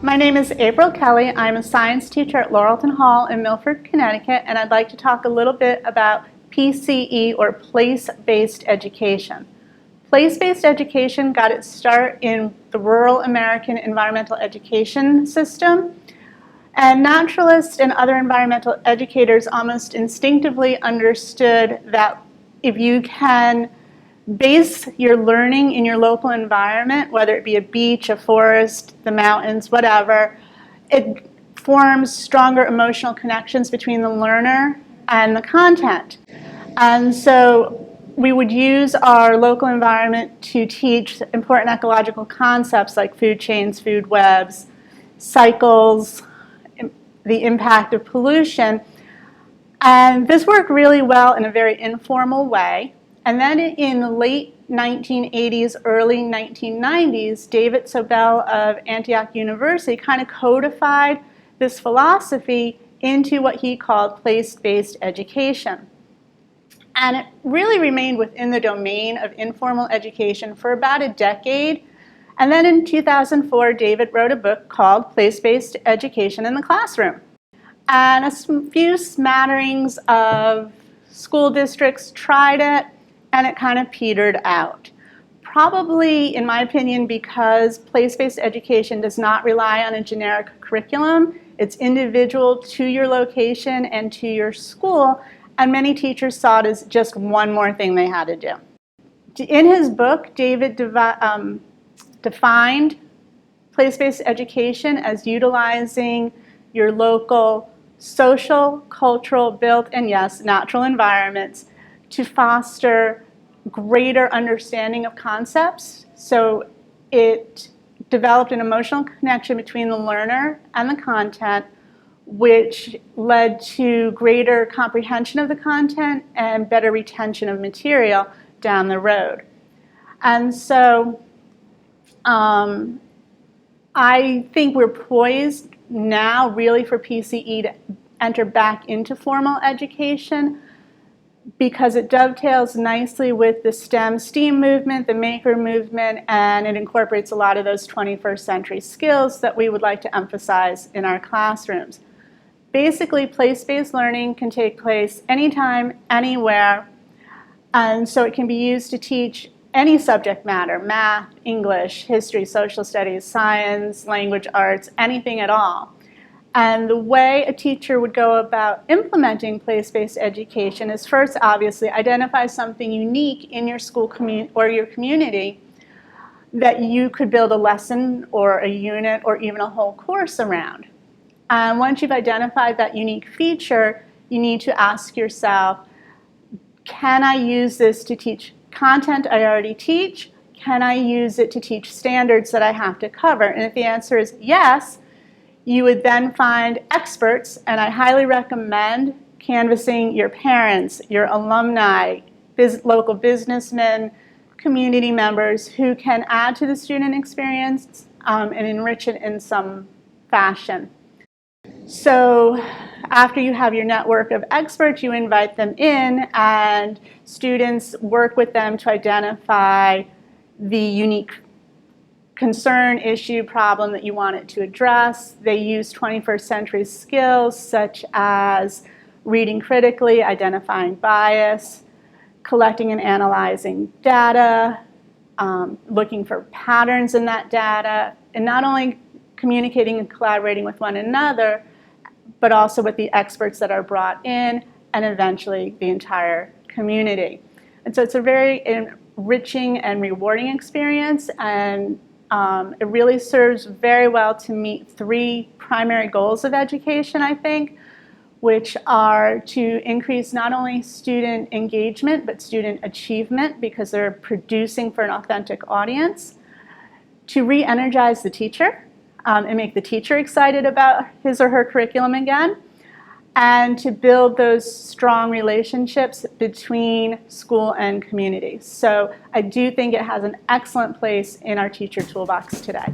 My name is Kelley. I'm a science teacher at Lauralton Hall in Milford, Connecticut, and I'd like to talk a little bit about PCE, or place-based education. Place-based education got its start in the rural American environmental education system, and naturalists and other environmental educators almost instinctively understood that if you can base your learning in your local environment, whether it be a beach, a forest, the mountains, whatever, it forms stronger emotional connections between the learner and the content. And so we would use our local environment to teach important ecological concepts like food chains, food webs, cycles, the impact of pollution. And this worked really well in a very informal way. And then in the late 1980s, early 1990s, David Sobel of Antioch University kind of codified this philosophy into what he called place-based education. And it really remained within the domain of informal education for about a decade. And then in 2004, David wrote a book called Place-Based Education in the Classroom. And a few smatterings of school districts tried it, and it kind of petered out. Probably, in my opinion, because place-based education does not rely on a generic curriculum. It's individual to your location and to your school, and many teachers saw it as just one more thing they had to do. In his book, David defined place-based education as utilizing your local social, cultural, built, and yes, natural environments to foster greater understanding of concepts. So it developed an emotional connection between the learner and the content, which led to greater comprehension of the content and better retention of material down the road. And so I think we're poised now really for PCE to enter back into formal education, because it dovetails nicely with the STEM movement, the maker movement, and it incorporates a lot of those 21st century skills that we would like to emphasize in our classrooms. Basically, place-based learning can take place anytime, anywhere, and so it can be used to teach any subject matter: math, English, history, social studies, science, language arts, anything at all. And the way a teacher would go about implementing place-based education is first, obviously, identify something unique in your school or your community that you could build a lesson or a unit or even a whole course around. And once you've identified that unique feature, you need to ask yourself, can I use this to teach content I already teach? Can I use it to teach standards that I have to cover? And if the answer is yes, you would then find experts, and I highly recommend canvassing your parents, your alumni, local businessmen, community members who can add to the student experience and enrich it in some fashion. So after you have your network of experts, you invite them in, and students work with them to identify the unique concern, issue, problem that you want it to address. They use 21st century skills such as reading critically, identifying bias, collecting and analyzing data, looking for patterns in that data, and not only communicating and collaborating with one another, but also with the experts that are brought in, and eventually the entire community. And so it's a very enriching and rewarding experience, and it really serves very well to meet three primary goals of education, I think, which are to increase not only student engagement, but student achievement, because they're producing for an authentic audience, to re-energize the teacher and make the teacher excited about his or her curriculum again, and to build those strong relationships between school and community. So I do think it has an excellent place in our teacher toolbox today.